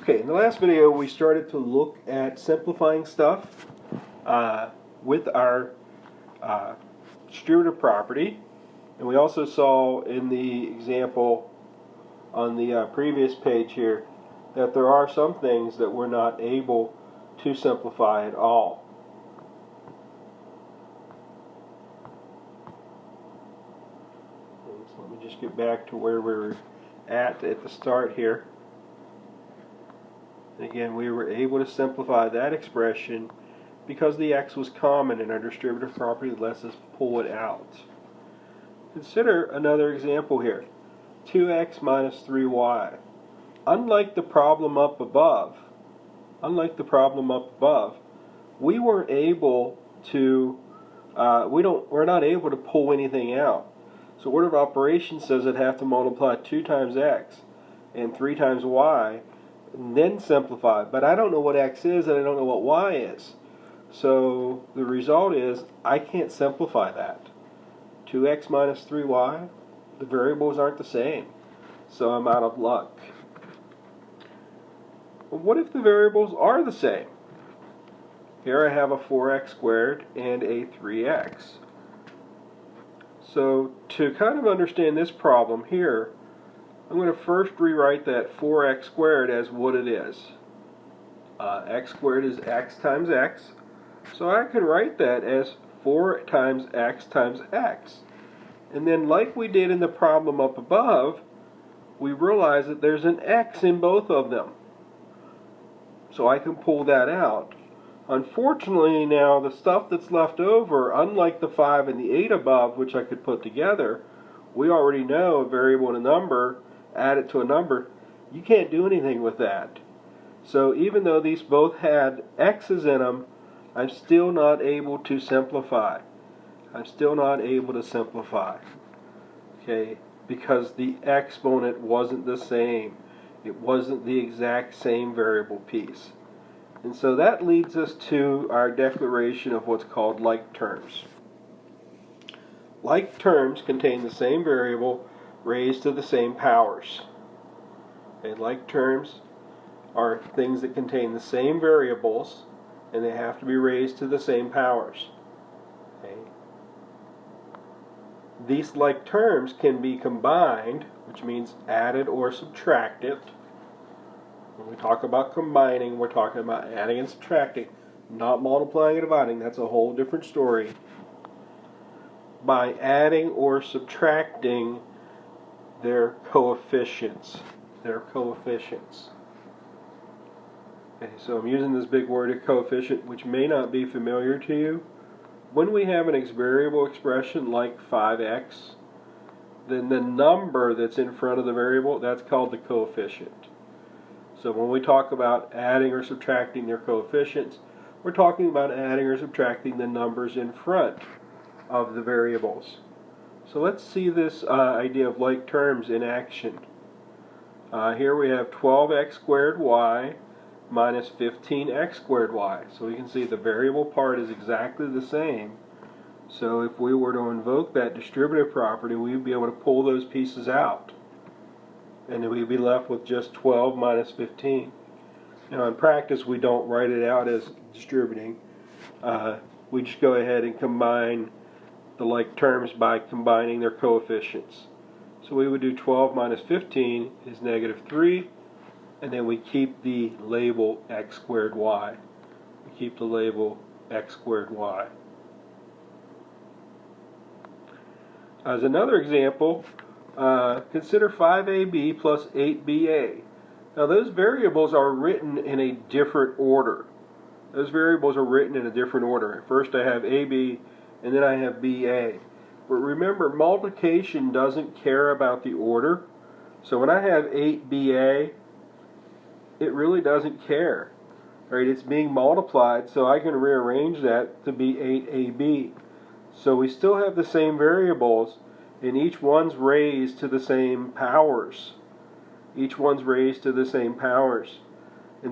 Okay, in the last video we started to look at simplifying stuff with our distributive property, and we also saw in the example on the previous page here that there are some things that we're not able to simplify at all. So let me just get back to where we were at the start here. And again, we were able to simplify that expression because the x was common in our distributive property. Lets us pull it out. Consider another example here. 2x minus 3y. Unlike the problem up above, we weren't able to, we're not able to pull anything out. So order of operations says I'd have to multiply 2 times x and 3 times y and then simplify. But I don't know what x is and I don't know what y is. So the result is I can't simplify that. 2x minus 3y, the variables aren't the same. So I'm out of luck. But what if the variables are the same? Here I have a 4x squared and a 3x. So to kind of understand this problem here, I'm going to first rewrite that 4x squared as what it is. X squared is x times x. So I can write that as 4 times x. And then like we did in the problem up above, we realize that there's an x in both of them. So I can pull that out. Unfortunately now the stuff that's left over, unlike the 5 and the 8 above, which I could put together, we already know a variable and a number, add it to a number, you can't do anything with that. So even though these both had x's in them, I'm still not able to simplify. Okay, because the exponent wasn't the same. It wasn't the exact same variable piece. And so that leads us to our declaration of what's called like terms. Like terms contain the same variable raised to the same powers. Okay, like terms are things that contain the same variables and they have to be raised to the same powers. Okay. These like terms can be combined, which means added or subtracted. When we talk about combining, we're talking about adding and subtracting, not multiplying and dividing. That's a whole different story. By adding or subtracting their coefficients. Okay, so I'm using this big word, a coefficient, which may not be familiar to you. When we have an variable expression like 5x, then the number that's in front of the variable, that's called the coefficient. So when we talk about adding or subtracting their coefficients, we're talking about adding or subtracting the numbers in front of the variables. So let's see this idea of like terms in action. Here we have 12x squared y minus 15x squared y. So we can see the variable part is exactly the same. So if we were to invoke that distributive property, we'd be able to pull those pieces out. And then we'd be left with just 12 minus 15. Now in practice we don't write it out as distributing. We just go ahead and combine the like terms by combining their coefficients. So we would do 12 minus 15 is negative 3, and then we keep the label x squared y. We keep the label x squared y. As another example, consider 5ab plus 8ba. Now those variables are written in a different order. First I have ab and then I have ba. But remember, multiplication doesn't care about the order. So when I have 8ba, it really doesn't care. Right? It's being multiplied, so I can rearrange that to be 8ab. So we still have the same variables, and each one's raised to the same powers. And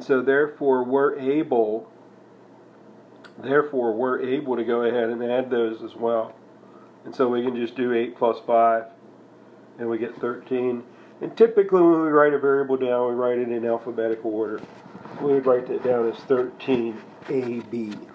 so therefore we're able to go ahead and add those as well. And so we can just do 8 plus 5, and we get 13. And typically when we write a variable down, we write it in alphabetical order. We would write that down as 13AB.